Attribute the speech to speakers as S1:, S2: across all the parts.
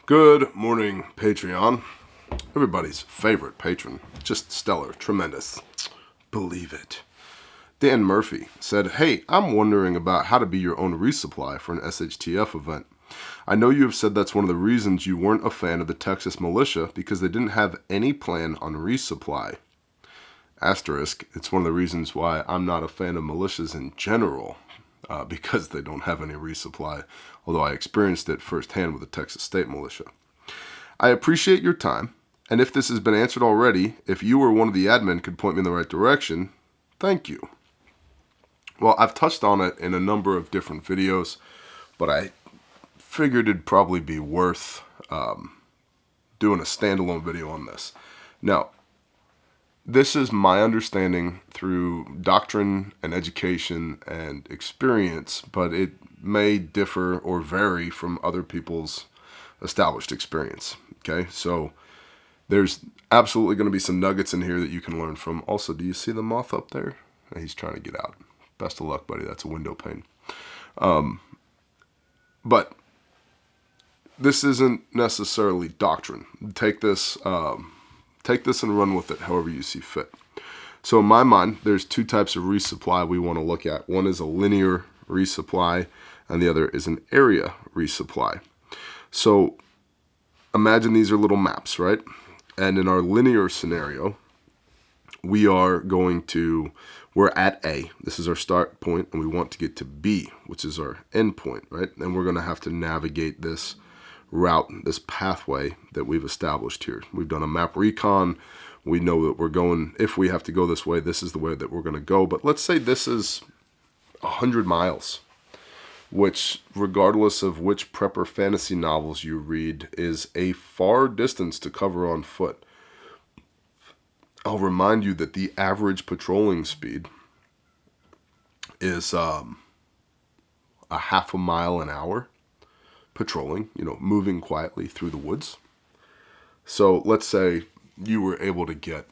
S1: Good morning, Patreon. Everybody's favorite patron. Just stellar, tremendous. Believe it. Dan Murphy said, "Hey, I'm wondering about how to be your own resupply for an SHTF event. I know you have said that's one of the reasons you weren't a fan of the Texas militia because they didn't have any plan on resupply. Asterisk, it's one of the reasons why I'm not a fan of militias in general, because they don't have any resupply, although I experienced it firsthand with the Texas State Militia. I appreciate your time, and if this has been answered already, if you or one of the admin could point me in the right direction, thank you." Well, I've touched on it in a number of different videos, but I figured it'd probably be worth doing a standalone video on this. Now, this is my understanding through doctrine and education and experience, but it may differ or vary from other people's established experience. Okay, so there's absolutely going to be some nuggets in here that you can learn from. Also, do you see the moth up there? He's trying to get out. Best of luck, buddy. That's a window pane. But this isn't necessarily doctrine. Take this and run with it however you see fit. So in my mind, there's two types of resupply we want to look at. One is a linear resupply, and the other is an area resupply. So imagine these are little maps, right? And in our linear scenario, we're at A. This is our start point, and we want to get to B, which is our end point, right? And we're going to have to navigate this route, this pathway that we've established here. We've done a map recon. We know that we're going, if we have to go this way, this is the way that we're going to go. But let's say this is 100 miles, which, regardless of which prepper fantasy novels you read, is a far distance to cover on foot. I'll remind you that the average patrolling speed is a half a mile an hour. Patrolling, moving quietly through the woods. So let's say you were able to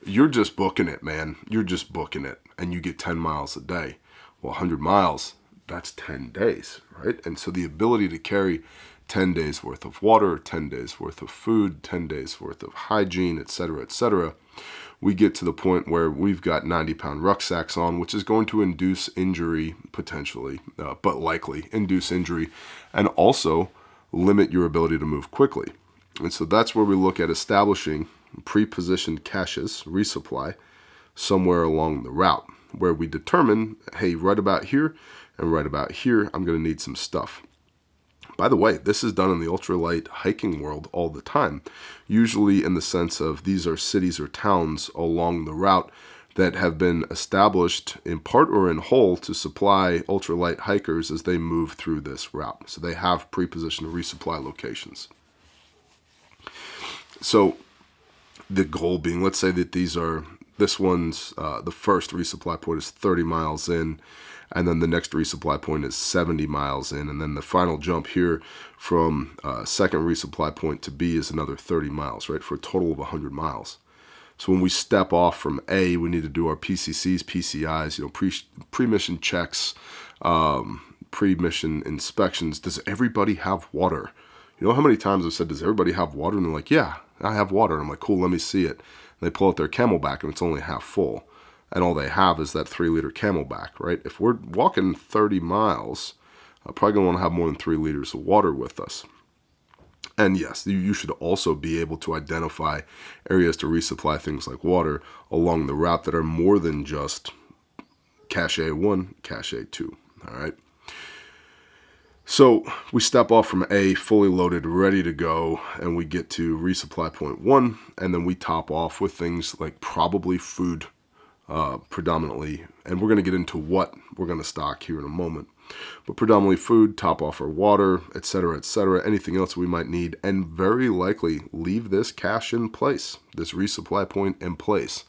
S1: you're just booking it, man. You're just booking it, and you get 10 miles a day. Well, 100 miles, that's 10 days, right? And so the ability to carry 10 days worth of water, 10 days worth of food, 10 days worth of hygiene, etc., we get to the point where we've got 90-pound rucksacks on, which is going to induce injury potentially, but likely induce injury, and also limit your ability to move quickly. And so that's where we look at establishing pre-positioned caches, resupply, somewhere along the route, where we determine, hey, right about here and right about here, I'm going to need some stuff. By the way, this is done in the ultralight hiking world all the time, usually in the sense of these are cities or towns along the route that have been established in part or in whole to supply ultralight hikers as they move through this route. So they have pre-positioned resupply locations. So the goal being, let's say that this one's, the first resupply point is 30 miles in, and then the next resupply point is 70 miles in, and then the final jump here from second resupply point to B is another 30 miles, right, for a total of 100 miles. So when we step off from A, we need to do our PCCs, PCIs, pre-mission checks, pre-mission inspections. Does everybody have water? You know how many times I've said, does everybody have water? And they're like, yeah, I have water. And I'm like, cool, let me see it. And they pull out their Camelback, and it's only half full. And all they have is that 3-liter Camelback, right? If we're walking 30 miles, I'm probably going to want to have more than 3 liters of water with us. And yes, you should also be able to identify areas to resupply things like water along the route that are more than just Cache 1, Cache 2, all right? So we step off from A, fully loaded, ready to go, and we get to resupply point 1, and then we top off with things like probably food, predominantly, and we're going to get into what we're going to stock here in a moment, but predominantly food, top off our water, etc., anything else we might need, and very likely leave this cache in place, this resupply point in place.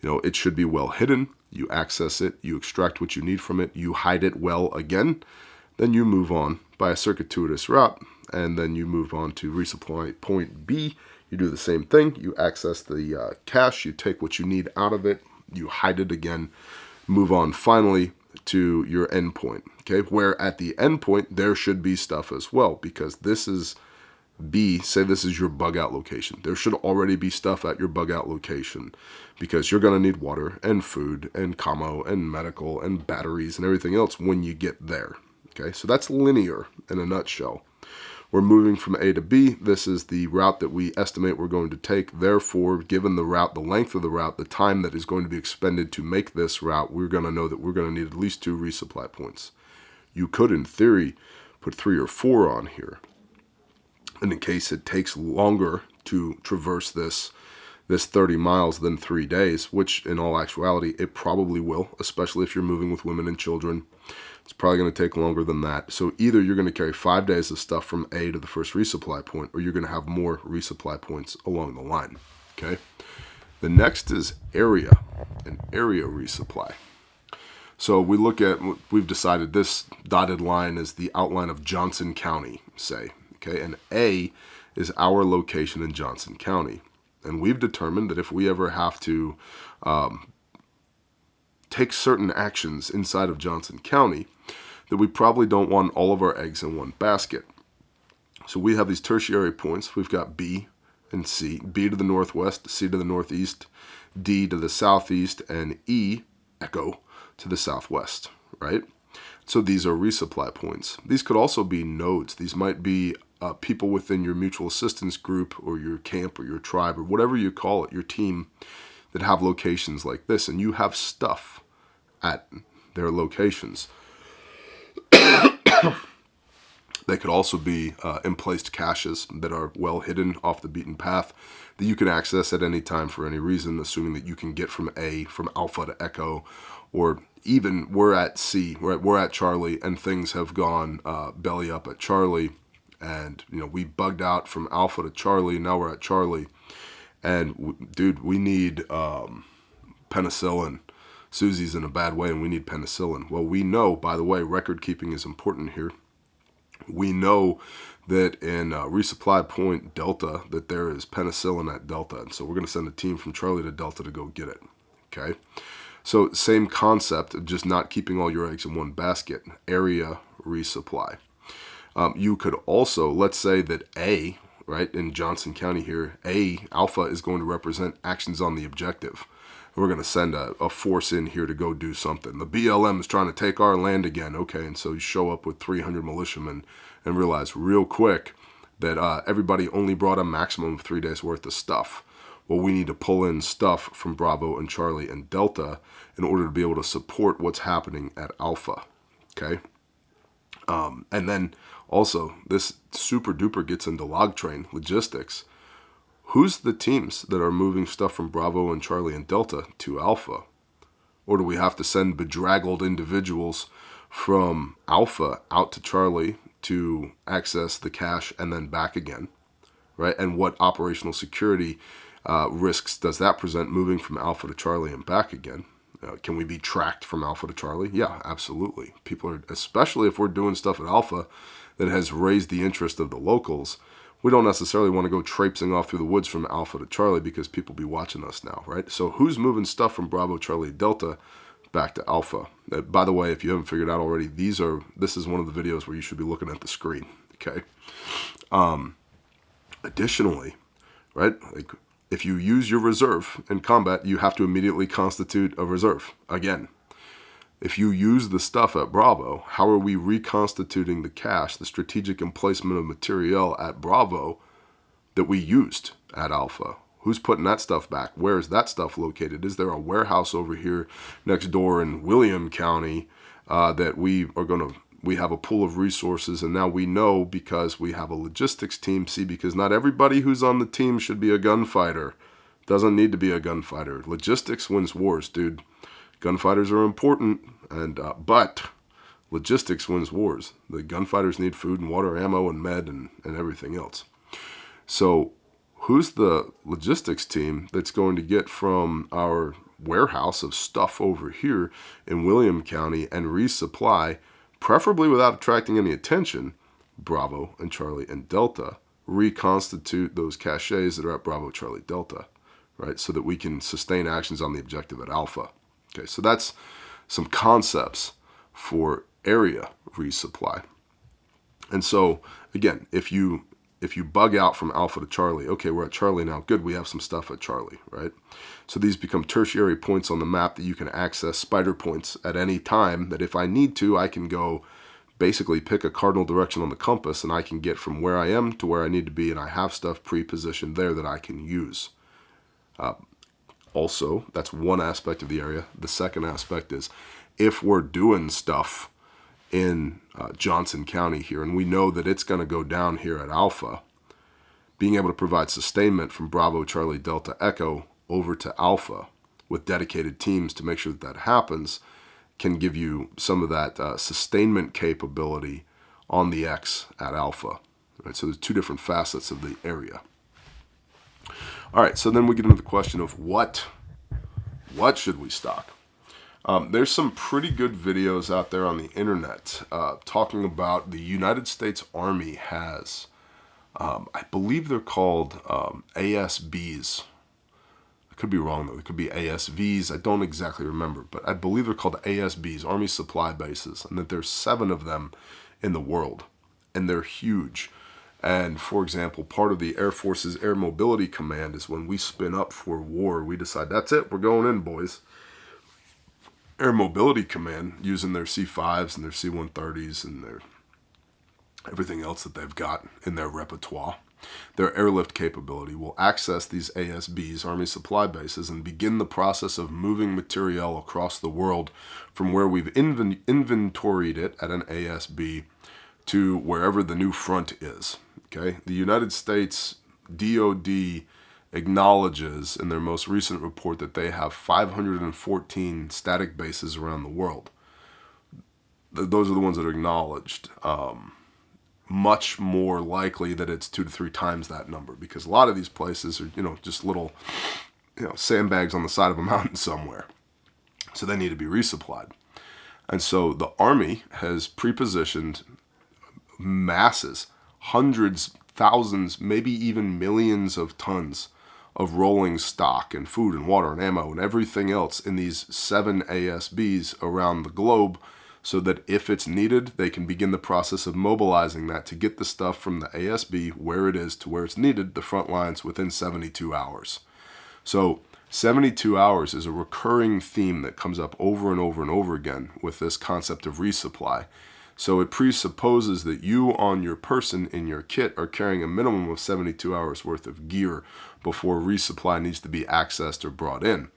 S1: It should be well hidden. You access it, you extract what you need from it, you hide it well again, then you move on by a circuitous route, and then you move on to resupply point B. You do the same thing. You access the cache, you take what you need out of it, you hide it again, move on finally to your endpoint, okay? Where at the endpoint, there should be stuff as well, because this is B, say this is your bug out location. There should already be stuff at your bug out location, because you're going to need water and food and commo and medical and batteries and everything else when you get there, okay? So that's linear in a nutshell. We're moving from A to B. This is the route that we estimate we're going to take. Therefore, given the route, the length of the route, the time that is going to be expended to make this route, we're going to know that we're going to need at least 2 resupply points. You could, in theory, put 3 or 4 on here, and in case it takes longer to traverse this 30 miles than 3 days, which in all actuality, it probably will, especially if you're moving with women and children. It's probably going to take longer than that. So either you're going to carry 5 days of stuff from A to the first resupply point, or you're going to have more resupply points along the line, okay? The next is area, an area resupply. So we look at, we've decided this dotted line is the outline of Johnson County, say, okay? And A is our location in Johnson County. And we've determined that if we ever have to take certain actions inside of Johnson County, that we probably don't want all of our eggs in one basket. So we have these tertiary points. We've got B and C. B to the northwest, C to the northeast, D to the southeast, and E, echo, to the southwest, right? So these are resupply points. These could also be nodes. These might be people within your mutual assistance group or your camp or your tribe or whatever you call it, your team, that have locations like this, and you have stuff at their locations. They could also be emplaced caches that are well hidden off the beaten path that you can access at any time for any reason, assuming that you can get from A, from Alpha to Echo, or even we're at C, we're at Charlie, and things have gone belly up at Charlie, and we bugged out from Alpha to Charlie, now we're at Charlie, and dude, we need penicillin. Susie's in a bad way and we need penicillin. Well, we know, by the way, record keeping is important here. We know that in resupply point Delta that there is penicillin at Delta, and so we're going to send a team from Charlie to Delta to go get it, okay? So same concept of just not keeping all your eggs in one basket, area resupply. You could also, let's say that A, right, in Johnson County here, A, Alpha is going to represent actions on the objective. We're going to send a force in here to go do something. The BLM is trying to take our land again. Okay, and so you show up with 300 militiamen and realize real quick that everybody only brought a maximum of 3 days worth of stuff. Well, we need to pull in stuff from Bravo and Charlie and Delta in order to be able to support what's happening at Alpha, okay? And then also, this super duper gets into log train logistics. Who's the teams that are moving stuff from Bravo and Charlie and Delta to Alpha? Or do we have to send bedraggled individuals from Alpha out to Charlie to access the cache and then back again, right? And what operational security risks does that present moving from Alpha to Charlie and back again? Can we be tracked from Alpha to Charlie? Yeah, absolutely. People are, especially if we're doing stuff at Alpha that has raised the interest of the locals, we don't necessarily want to go traipsing off through the woods from Alpha to Charlie because people be watching us now, right? So who's moving stuff from Bravo, Charlie, Delta back to Alpha? By the way, if you haven't figured out already, this is one of the videos where you should be looking at the screen, okay? Additionally, right, like if you use your reserve in combat, you have to immediately constitute a reserve again. If you use the stuff at Bravo, how are we reconstituting the cache, the strategic emplacement of materiel at Bravo that we used at Alpha? Who's putting that stuff back? Where is that stuff located? Is there a warehouse over here next door in William County that we have a pool of resources, and now we know because we have a logistics team? See, because not everybody who's on the team should be a gunfighter. Doesn't need to be a gunfighter. Logistics wins wars, dude. Gunfighters are important, but logistics wins wars. The gunfighters need food and water, ammo and med and everything else. So who's the logistics team that's going to get from our warehouse of stuff over here in William County and resupply, preferably without attracting any attention, Bravo and Charlie and Delta, reconstitute those caches that are at Bravo, Charlie, Delta, right? So that we can sustain actions on the objective at Alpha. Okay, so that's some concepts for area resupply. And so, again, if you bug out from Alpha to Charlie, okay, we're at Charlie now. Good, we have some stuff at Charlie, right? So these become tertiary points on the map that you can access, spider points, at any time, that if I need to, I can go basically pick a cardinal direction on the compass and I can get from where I am to where I need to be, and I have stuff pre-positioned there that I can use. Also, that's one aspect of the area. The second aspect is if we're doing stuff in Johnson County here, and we know that it's going to go down here at Alpha, being able to provide sustainment from Bravo, Charlie, Delta, Echo over to Alpha with dedicated teams to make sure that that happens can give you some of that sustainment capability on the X at Alpha. Right? So there's two different facets of the area. All right, so then we get into the question of what should we stock? There's some pretty good videos out there on the internet talking about the United States Army has, I believe they're called ASBs. I could be wrong though. It could be ASVs. I don't exactly remember, but I believe they're called ASBs, Army Supply Bases, and that there's 7 of them in the world, and they're huge. And for example, part of the Air Force's Air Mobility Command is when we spin up for war, we decide, that's it, we're going in, boys. Air Mobility Command, using their C-5s and their C-130s and their everything else that they've got in their repertoire, their airlift capability, will access these ASBs, Army Supply Bases, and begin the process of moving material across the world from where we've inventoried it at an ASB to wherever the new front is. Okay, the United States DoD acknowledges in their most recent report that they have 514 static bases around the world. Those are the ones that are acknowledged. Much more likely that it's 2 to 3 times that number, because a lot of these places are, just little, sandbags on the side of a mountain somewhere. So they need to be resupplied. And so the Army has pre-positioned masses, hundreds, thousands, maybe even millions of tons of rolling stock and food and water and ammo and everything else in these 7 ASBs around the globe, so that if it's needed, they can begin the process of mobilizing that to get the stuff from the ASB where it is to where it's needed, the front lines, within 72 hours. So 72 hours is a recurring theme that comes up over and over and over again with this concept of resupply. So it presupposes that you on your person in your kit are carrying a minimum of 72 hours worth of gear before resupply needs to be accessed or brought in.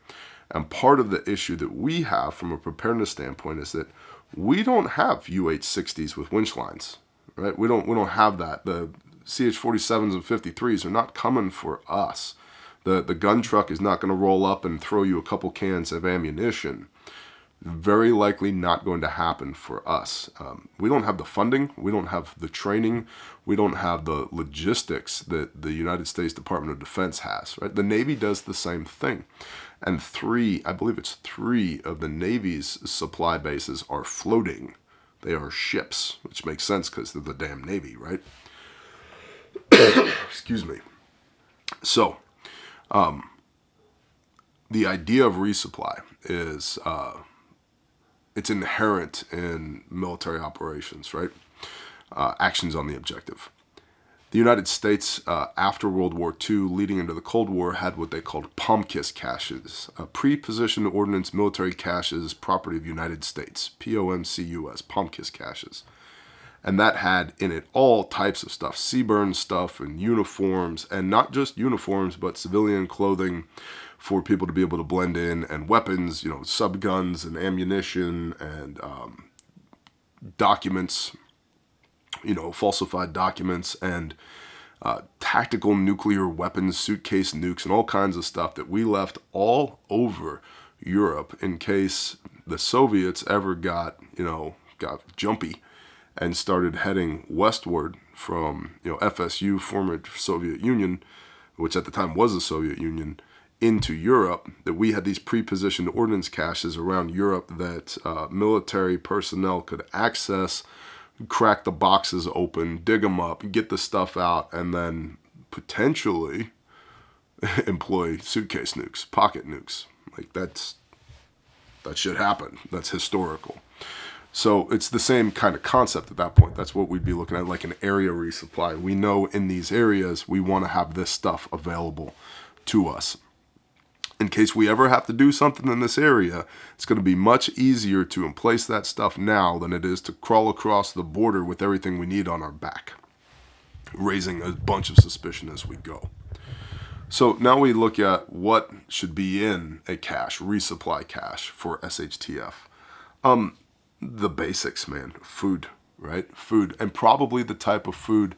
S1: And part of the issue that we have from a preparedness standpoint is that we don't have UH-60s with winch lines, right? We don't have that. The CH-47s and 53s are not coming for us. The gun truck is not going to roll up and throw you a couple cans of ammunition. Very likely not going to happen for us. We don't have the funding. We don't have the training. We don't have the logistics that the United States Department of Defense has, right? The Navy does the same thing. And I believe it's 3 of the Navy's supply bases are floating. They are ships, which makes sense because they're the damn Navy, right? Excuse me. So, the idea of resupply is it's inherent in military operations, right? Actions on the objective. The United States, after World War II, leading into the Cold War, had what they called POMCUS caches, pre-positioned ordnance military caches, property of United States, POMCUS, POMCUS caches. And that had in it all types of stuff, CBRN stuff and uniforms, and not just uniforms, but civilian clothing for people to be able to blend in, and weapons, subguns and ammunition and documents, falsified documents, and tactical nuclear weapons, suitcase nukes, and all kinds of stuff that we left all over Europe in case the Soviets ever got jumpy and started heading westward from, FSU, former Soviet Union, which at the time was the Soviet Union, into Europe, that we had these pre-positioned ordnance caches around Europe that military personnel could access, crack the boxes open, dig them up, get the stuff out, and then potentially employ suitcase nukes, pocket nukes. Like that should happen. That's historical. So it's the same kind of concept at that point. That's what we'd be looking at, like an area resupply. We know in these areas we want to have this stuff available to us. In case we ever have to do something in this area, it's going to be much easier to emplace that stuff now than it is to crawl across the border with everything we need on our back, raising a bunch of suspicion as we go. So now we look at what should be in a cache, resupply cache for SHTF. The basics, man. Food, right? Food. And probably the type of food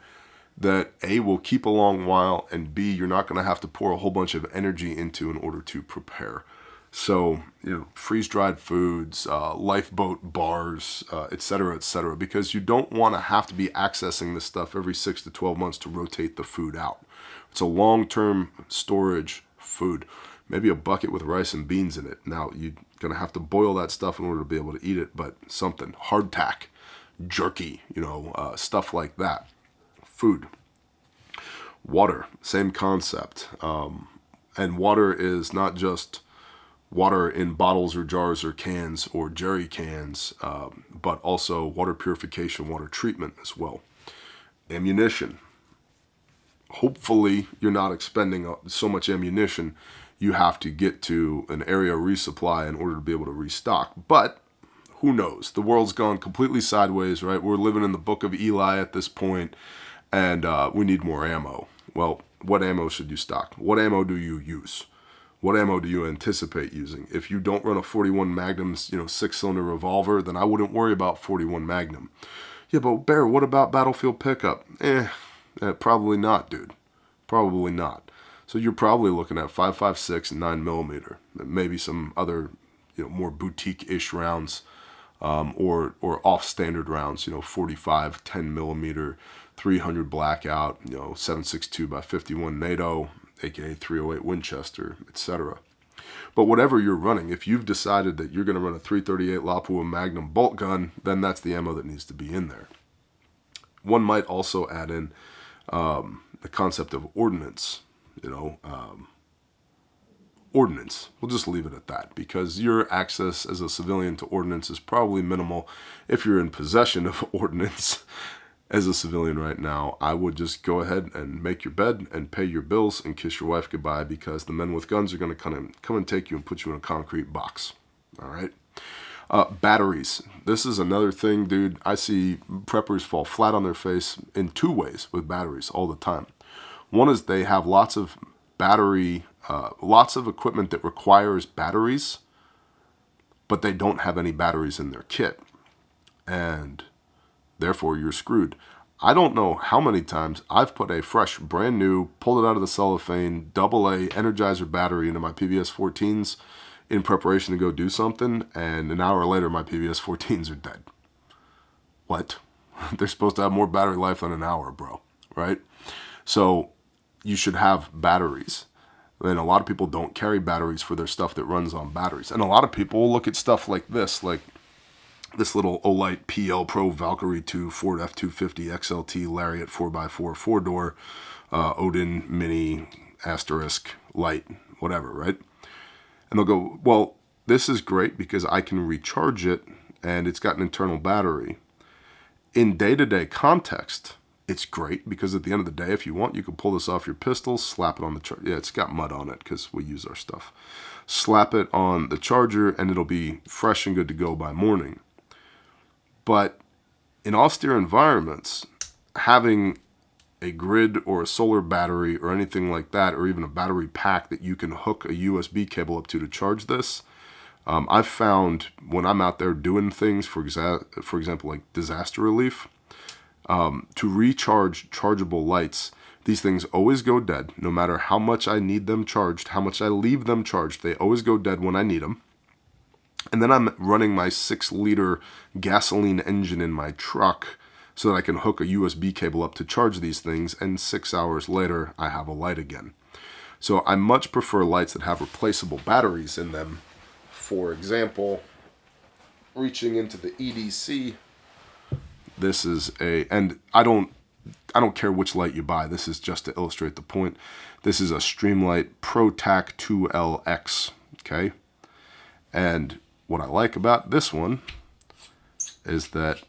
S1: that A, will keep a long while, and B, you're not going to have to pour a whole bunch of energy into in order to prepare. So, freeze-dried foods, lifeboat bars, et cetera, because you don't want to have to be accessing this stuff every 6 to 12 months to rotate the food out. It's a long-term storage food. Maybe a bucket with rice and beans in it. Now, you're going to have to boil that stuff in order to be able to eat it, but something, hardtack, jerky, stuff like that. Food. Water, same concept. And water is not just water in bottles or jars or cans or jerry cans, but also water purification, water treatment as well. Ammunition. Hopefully you're not expending so much ammunition you have to get to an area resupply in order to be able to restock. But who knows? The world's gone completely sideways, right? We're living in the book of Eli at this point, and we need more ammo. Well, what ammo should you stock? What ammo do you use? What ammo do you anticipate using? If you don't run a 41 Magnum's, 6-cylinder revolver, then I wouldn't worry about 41 Magnum. Yeah, but Bear, what about battlefield pickup? Probably not, dude. Probably not. So you're probably looking at 5.56 and 9mm, maybe some other, more boutique-ish rounds, or off-standard rounds, 45, 10mm, 300 Blackout, 7.62 by 51 NATO, aka 308 Winchester, etc. But whatever you're running, if you've decided that you're going to run a 338 Lapua Magnum bolt gun, then that's the ammo that needs to be in there. One might also add in the concept of ordnance. Ordnance. We'll just leave it at that, because your access as a civilian to ordnance is probably minimal. If you're in possession of ordnance as a civilian right now, I would just go ahead and make your bed and pay your bills and kiss your wife goodbye, because the men with guns are going to come and take you and put you in a concrete box. All right? Batteries. This is another thing, dude. I see preppers fall flat on their face in two ways with batteries all the time. One is they have lots of equipment that requires batteries, but they don't have any batteries in their kit. And therefore, you're screwed. I don't know how many times I've put a fresh, brand new, pulled it out of the cellophane, AA Energizer battery into my PVS-14s in preparation to go do something, and an hour later, my PVS-14s are dead. What? They're supposed to have more battery life than an hour, bro, right? So you should have batteries. And a lot of people don't carry batteries for their stuff that runs on batteries. And a lot of people look at stuff like this little Olight PL Pro Valkyrie 2 Ford F-250 XLT Lariat 4x4 4-door Odin Mini Asterisk Light, whatever, right? And they'll go, well, this is great because I can recharge it and it's got an internal battery. In day-to-day context, it's great because at the end of the day, if you want, you can pull this off your pistol, slap it on the charger. Yeah, it's got mud on it because we use our stuff. Slap it on the charger and it'll be fresh and good to go by morning. But in austere environments, having a grid or a solar battery or anything like that, or even a battery pack that you can hook a USB cable up to charge this, I've found when I'm out there doing things, for example, like disaster relief, to recharge chargeable lights, these things always go dead, no matter how much I need them charged, how much I leave them charged, they always go dead when I need them. And then I'm running my 6-liter gasoline engine in my truck so that I can hook a USB cable up to charge these things, and 6 hours later, I have a light again. So I much prefer lights that have replaceable batteries in them. For example, reaching into the EDC, this is and I don't care which light you buy, this is just to illustrate the point. This is a Streamlight ProTac 2LX, okay? And what I like about this one is that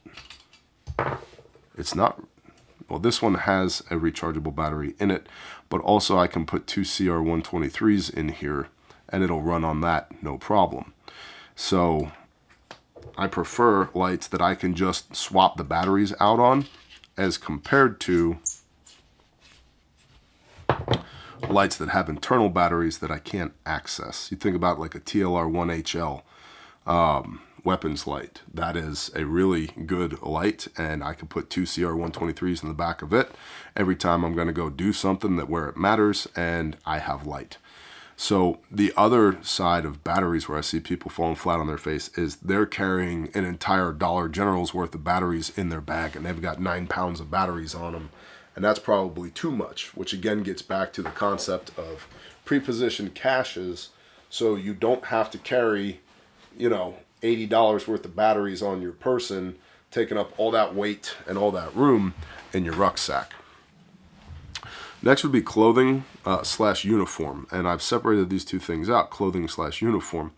S1: it's not, well, this one has a rechargeable battery in it, but also I can put two CR123s in here and it'll run on that, no problem. So I prefer lights that I can just swap the batteries out on as compared to lights that have internal batteries that I can't access. You think about like a TLR1HL weapons light. That is a really good light, and I can put two CR123s in the back of it every time I'm going to go do something that where it matters, and I have light. So the other side of batteries where I see people falling flat on their face is they're carrying an entire Dollar General's worth of batteries in their bag, and they've got 9 pounds of batteries on them. And that's probably too much, which again gets back to the concept of pre-positioned caches, so you don't have to carry, $80 worth of batteries on your person, taking up all that weight and all that room in your rucksack. Next would be clothing / uniform, and I've separated these two things out, clothing / uniform,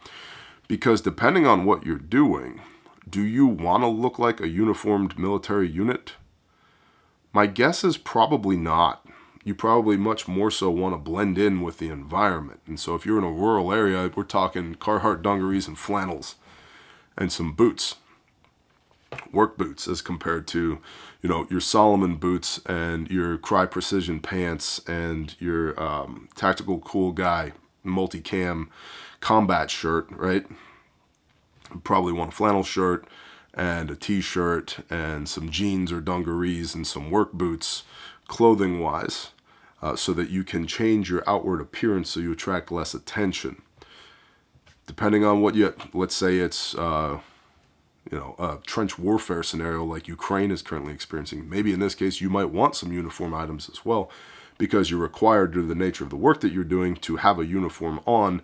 S1: because depending on what you're doing, do you want to look like a uniformed military unit? My guess is probably not. You probably much more so want to blend in with the environment. And so if you're in a rural area, we're talking Carhartt dungarees and flannels and some boots, work boots, as compared to, your Solomon boots and your Cry Precision pants and your Tactical Cool Guy multicam combat shirt, right? You probably want a flannel shirt and a t-shirt and some jeans or dungarees and some work boots, clothing-wise, so that you can change your outward appearance so you attract less attention. Depending on what let's say it's, a trench warfare scenario like Ukraine is currently experiencing. Maybe in this case, you might want some uniform items as well, because you're required due to the nature of the work that you're doing to have a uniform on,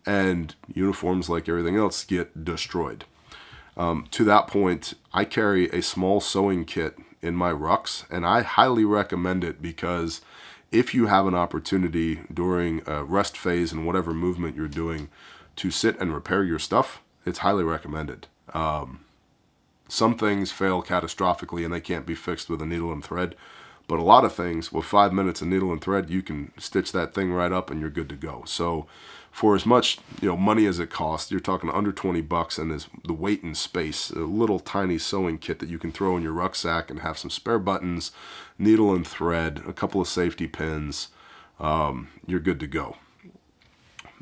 S1: and uniforms, like everything else, get destroyed. To that point, I carry a small sewing kit in my rucks, and I highly recommend it, because if you have an opportunity during a rest phase in whatever movement you're doing to sit and repair your stuff, it's highly recommended. Some things fail catastrophically and they can't be fixed with a needle and thread, but a lot of things, with 5 minutes of needle and thread, you can stitch that thing right up and you're good to go. So for as much money as it costs, you're talking under $20, and is the weight and space, a little tiny sewing kit that you can throw in your rucksack and have some spare buttons, needle and thread, a couple of safety pins, you're good to go.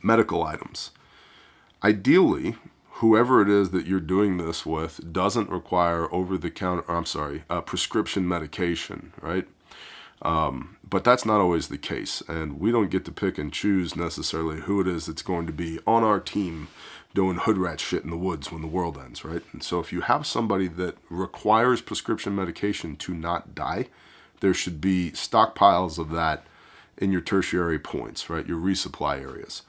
S1: Medical items. Ideally, whoever it is that you're doing this with doesn't require prescription medication, right? But that's not always the case, and we don't get to pick and choose necessarily who it is that's going to be on our team doing hood rat shit in the woods when the world ends, right? And so if you have somebody that requires prescription medication to not die, there should be stockpiles of that in your tertiary points, right? Your resupply areas.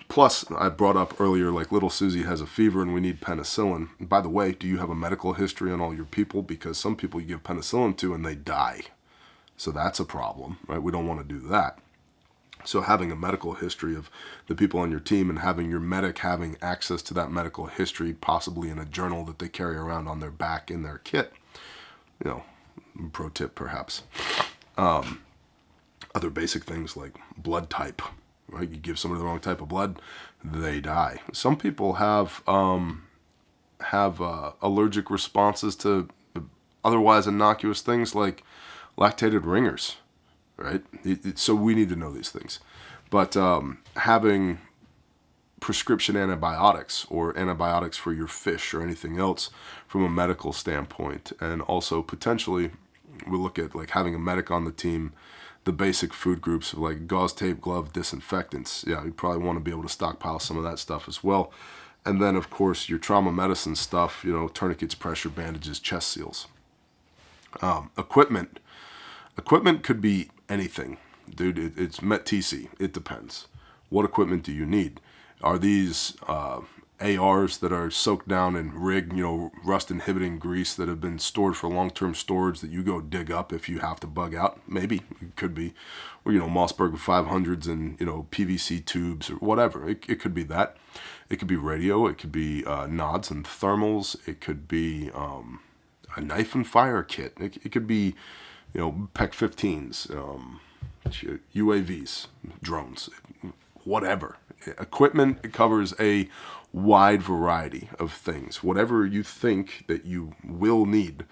S1: Plus, I brought up earlier, like little Susie has a fever and we need penicillin. And by the way, do you have a medical history on all your people? Because some people you give penicillin to and they die. So that's a problem, right? We don't want to do that. So having a medical history of the people on your team, and having your medic having access to that medical history, possibly in a journal that they carry around on their back in their kit. Pro tip perhaps. Other basic things like blood type. Right? You give somebody the wrong type of blood, they die. Some people have allergic responses to otherwise innocuous things like lactated ringers, right? So we need to know these things. But having prescription antibiotics or antibiotics for your fish or anything else from a medical standpoint, and also potentially we look at like having a medic on the team, the basic food groups of like gauze, tape, glove, disinfectants. Yeah, you probably want to be able to stockpile some of that stuff as well. And then, of course, your trauma medicine stuff, tourniquets, pressure bandages, chest seals. Equipment. Equipment could be anything. Dude, it's met TC. It depends. What equipment do you need? Are these ARs that are soaked down in rust inhibiting grease that have been stored for long-term storage that you go dig up if you have to bug out. Maybe it could be, or Mossberg 500s and PVC tubes or whatever. It could be that. It could be radio. It could be nods and thermals. It could be a knife and fire kit. It could be PEC 15s, UAVs, drones, whatever. Equipment, it covers a wide variety of things. Whatever you think that you will need.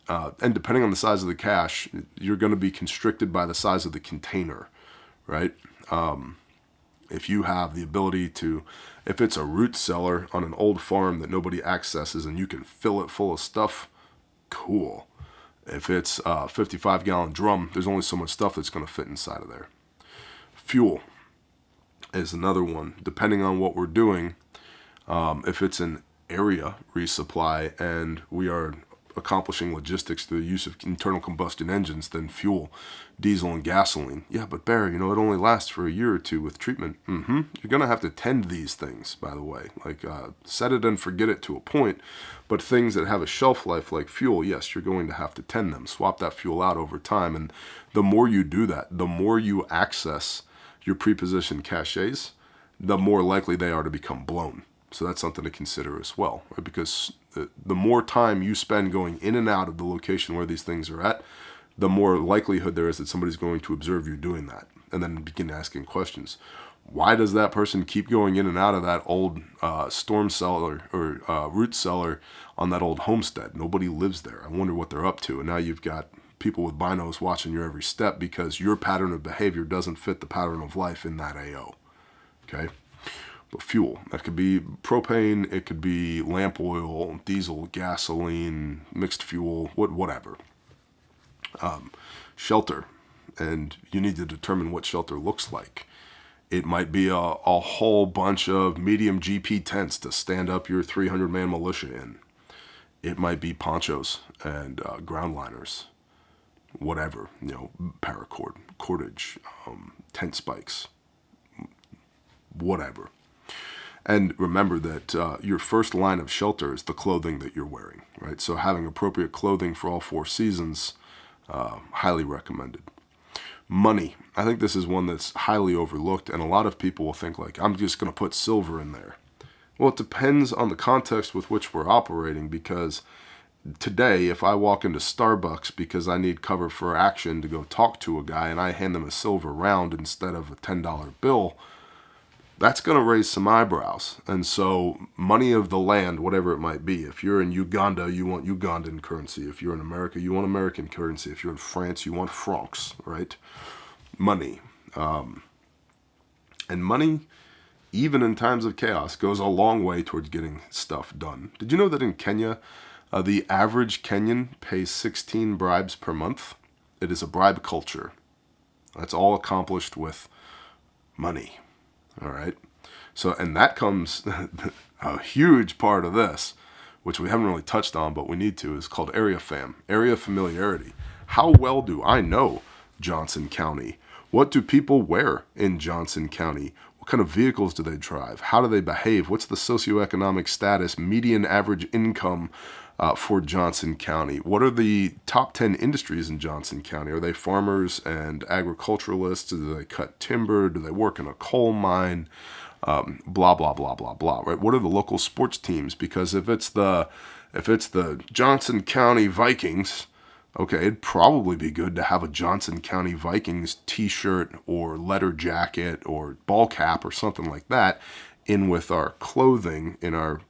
S1: And depending on the size of the cache, you're going to be constricted by the size of the container, right? If you have the ability to, if it's a root cellar on an old farm that nobody accesses and you can fill it full of stuff, cool. If it's a 55-gallon drum, there's only so much stuff that's going to fit inside of there. Fuel is another one. Depending on what we're doing, if it's an area resupply and we are accomplishing logistics through the use of internal combustion engines, then fuel, diesel, and gasoline. Yeah, but Barry, it only lasts for a year or two with treatment. You're going to have to tend these things, by the way. Like, set it and forget it to a point. But things that have a shelf life like fuel, yes, you're going to have to tend them. Swap that fuel out over time. And the more you do that, the more you access your prepositioned caches, the more likely they are to become blown. So that's something to consider as well, right? Because the more time you spend going in and out of the location where these things are at, the more likelihood there is that somebody's going to observe you doing that and then begin asking questions. Why does that person keep going in and out of that old storm cellar or root cellar on that old homestead? Nobody lives there. I wonder what they're up to. And now you've got people with binos watching your every step because your pattern of behavior doesn't fit the pattern of life in that AO. Okay? But fuel, that could be propane, it could be lamp oil, diesel, gasoline, mixed fuel, whatever. Shelter, and you need to determine what shelter looks like. It might be a whole bunch of medium GP tents to stand up your 300-man militia in. It might be ponchos and ground liners, whatever, paracord, cordage, tent spikes, whatever. And remember that your first line of shelter is the clothing that you're wearing, right? So having appropriate clothing for all 4 seasons, highly recommended. Money. I think this is one that's highly overlooked, and a lot of people will think like, I'm just going to put silver in there. Well, it depends on the context with which we're operating, because today, if I walk into Starbucks because I need cover for action to go talk to a guy and I hand them a silver round instead of a $10 bill, that's going to raise some eyebrows. And so money of the land, whatever it might be, if you're in Uganda, you want Ugandan currency. If you're in America, you want American currency. If you're in France, you want francs, right? Money. And money, even in times of chaos, goes a long way towards getting stuff done. Did you know that in Kenya, the average Kenyan pays 16 bribes per month? It is a bribe culture. That's all accomplished with money. All right. So, and that comes a huge part of this, which we haven't really touched on, but we need to, is called area familiarity. How well do I know Johnson County? What do people wear in Johnson County? What kind of vehicles do they drive? How do they behave? What's the socioeconomic status, median average income for Johnson County? What are the top 10 industries in Johnson County? Are they farmers and agriculturalists? Do they cut timber? Do they work in a coal mine? Blah, blah, blah, blah, blah, right? What are the local sports teams? Because if it's the Johnson County Vikings, okay, it'd probably be good to have a Johnson County Vikings t-shirt or letter jacket or ball cap or something like that in with our clothing in our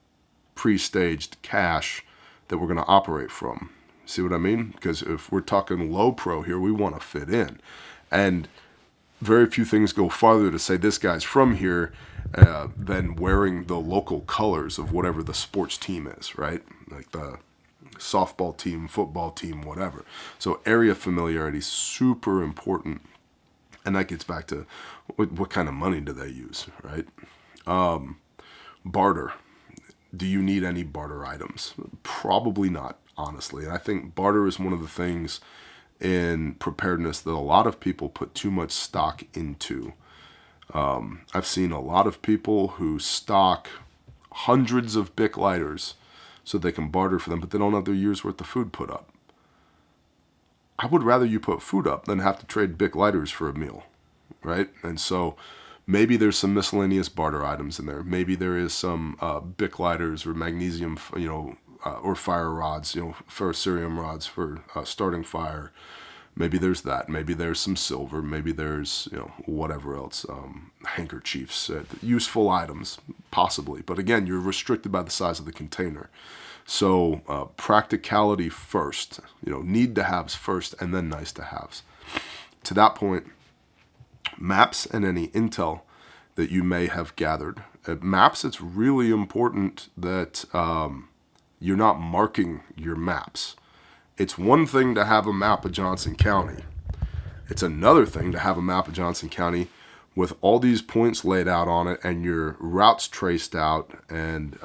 S1: pre-staged cache that we're going to operate from. See what I mean? Because if we're talking low pro here, we want to fit in. And very few things go farther to say this guy's from here than wearing the local colors of whatever the sports team is, right? Like the softball team, football team, whatever. So area familiarity is super important. And that gets back to what kind of money do they use, right? Barter. Do you need any barter items? Probably not, honestly. And I think barter is one of the things in preparedness that a lot of people put too much stock into. I've seen a lot of people who stock hundreds of Bic lighters so they can barter for them, but they don't have their year's worth of food put up. I would rather you put food up than have to trade Bic lighters for a meal, right? And so maybe there's some miscellaneous barter items in there. Maybe there is some Bic lighters or magnesium, or fire rods, ferrocerium rods for starting fire. Maybe there's that. Maybe there's some silver. Maybe there's, whatever else, handkerchiefs, useful items, possibly. But again, you're restricted by the size of the container. So practicality first, need to haves first, and then nice to haves. To that point, maps and any intel that you may have gathered. At maps, it's really important that you're not marking your maps. It's one thing to have a map of Johnson County. It's another thing to have a map of Johnson County with all these points laid out on it and your routes traced out, and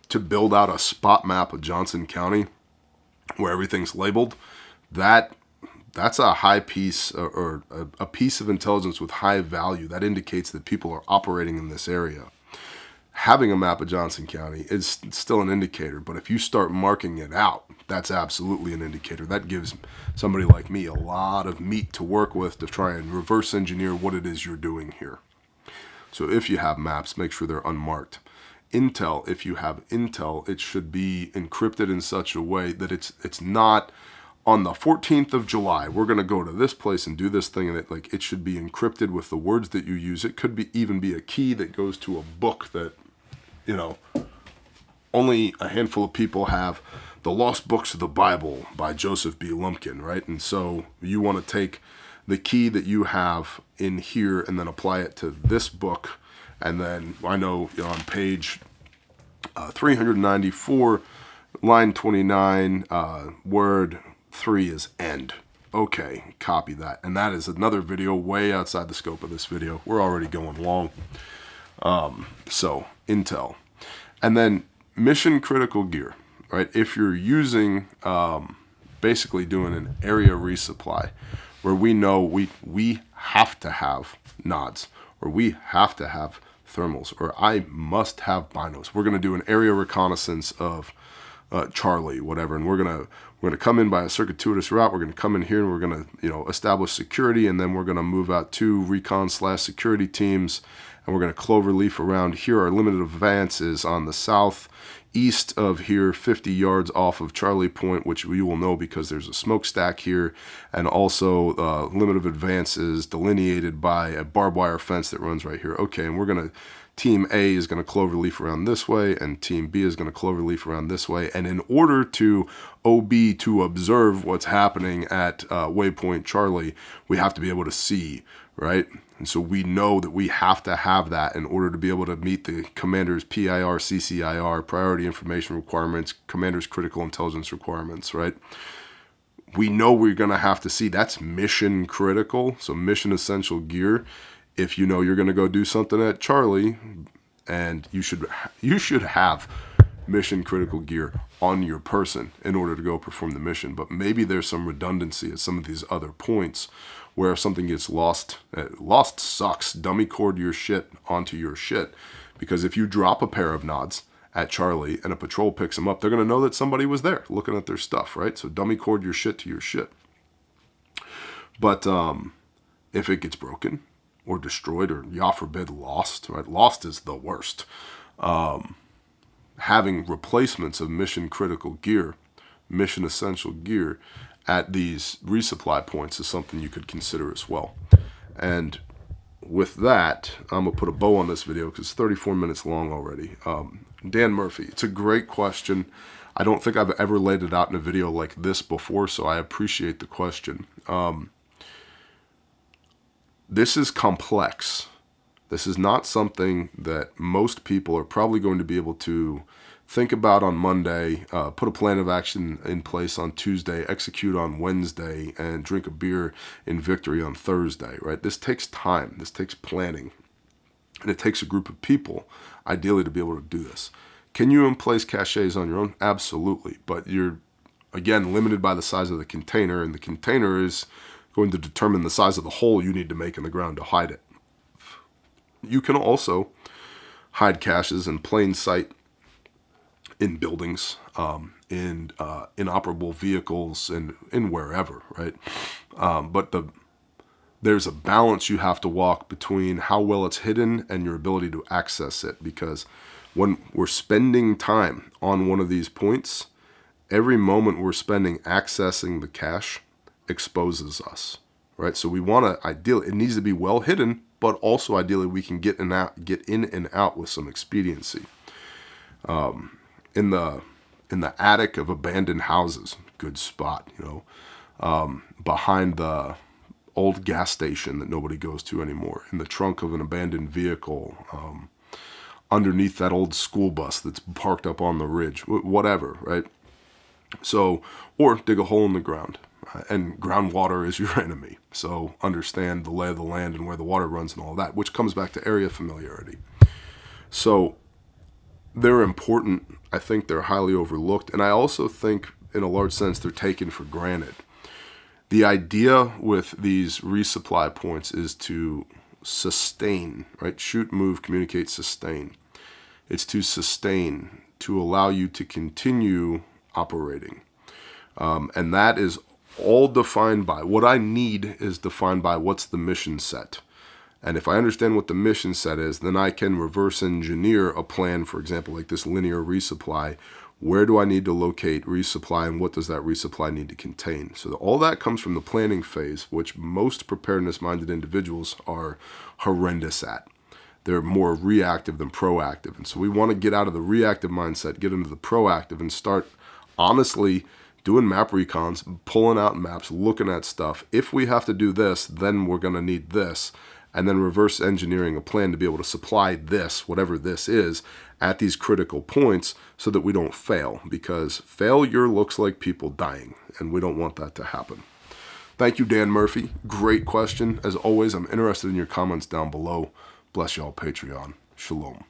S1: to build out a spot map of Johnson County where everything's labeled. That's a high piece, or a piece of intelligence with high value. That indicates that people are operating in this area. Having a map of Johnson County is still an indicator, but if you start marking it out, that's absolutely an indicator. That gives somebody like me a lot of meat to work with to try and reverse engineer what it is you're doing here. So if you have maps, make sure they're unmarked. Intel, if you have intel, it should be encrypted in such a way that it's not on the 14th of July, we're going to go to this place and do this thing, and it should be encrypted with the words that you use. It could even be a key that goes to a book that, only a handful of people have. The Lost Books of the Bible by Joseph B. Lumpkin, right? And so you want to take the key that you have in here and then apply it to this book. And then I know on page 394, line 29, word 3 is end. Okay, copy that. And that is another video way outside the scope of this video. We're already going long. So intel. And then mission critical gear, right? If you're using, basically doing an area resupply where we know we have to have nods, or we have to have thermals, or I must have binos. We're going to do an area reconnaissance of Charlie, whatever, and we're gonna come in by a circuitous route. We're gonna come in here and we're gonna establish security, and then we're gonna move out 2 recon/security teams, and we're gonna clover leaf around here. Our limited advance is on the southeast of here, 50 yards off of Charlie Point, which we will know because there's a smokestack here, and also limit of advance is delineated by a barbed wire fence that runs right here. Okay, and Team A is going to clover leaf around this way, and Team B is going to clover leaf around this way. And in order to OB to observe what's happening at Waypoint Charlie, we have to be able to see, right? And so we know that we have to have that in order to be able to meet the commander's PIR, CCIR, priority information requirements, commander's critical intelligence requirements, right? We know we're going to have to see. That's mission critical, so mission essential gear. If you know you're going to go do something at Charlie, and you should have mission critical gear on your person in order to go perform the mission. But maybe there's some redundancy at some of these other points where if something gets lost, lost sucks. Dummy cord your shit onto your shit. Because if you drop a pair of nods at Charlie and a patrol picks them up, they're going to know that somebody was there looking at their stuff, right? So dummy cord your shit to your shit. But if it gets broken or destroyed, or God forbid lost, right? Lost is the worst. Having replacements of mission critical gear, mission essential gear at these resupply points is something you could consider as well. And with that, I'm gonna put a bow on this video because it's 34 minutes long already. Dan Murphy, it's a great question. I don't think I've ever laid it out in a video like this before, so I appreciate the question. This is complex. This is not something that most people are probably going to be able to think about on Monday, put a plan of action in place on Tuesday, execute on Wednesday, and drink a beer in victory on Thursday, right? This takes time. This takes planning. And it takes a group of people, ideally, to be able to do this. Can you place caches on your own? Absolutely. But you're, again, limited by the size of the container, and the container is going to determine the size of the hole you need to make in the ground to hide it. You can also hide caches in plain sight in buildings, in inoperable vehicles, and in wherever, right? But there's a balance you have to walk between how well it's hidden and your ability to access it, because when we're spending time on one of these points, every moment we're spending accessing the cache exposes us, right? So we want to, ideally, it needs to be well hidden, but also ideally we can get in and out with some expediency. In the attic of abandoned houses, good spot, behind the old gas station that nobody goes to anymore, in the trunk of an abandoned vehicle, underneath that old school bus that's parked up on the ridge, whatever, right? So, or dig a hole in the ground, and groundwater is your enemy. So understand the lay of the land and where the water runs and all that, which comes back to area familiarity. So they're important. I think they're highly overlooked. And I also think, in a large sense, they're taken for granted. The idea with these resupply points is to sustain, right? Shoot, move, communicate, sustain. It's to sustain, to allow you to continue operating. And that is all defined by, what I need is defined by what's the mission set. And if I understand what the mission set is, then I can reverse engineer a plan, for example, like this linear resupply. Where do I need to locate resupply, and what does that resupply need to contain? So all that comes from the planning phase, which most preparedness-minded individuals are horrendous at. They're more reactive than proactive. And so we want to get out of the reactive mindset, get into the proactive, and start honestly doing map recons, pulling out maps, looking at stuff. If we have to do this, then we're going to need this. And then reverse engineering a plan to be able to supply this, whatever this is, at these critical points so that we don't fail. Because failure looks like people dying, and we don't want that to happen. Thank you, Dan Murphy. Great question. As always, I'm interested in your comments down below. Bless y'all, Patreon. Shalom.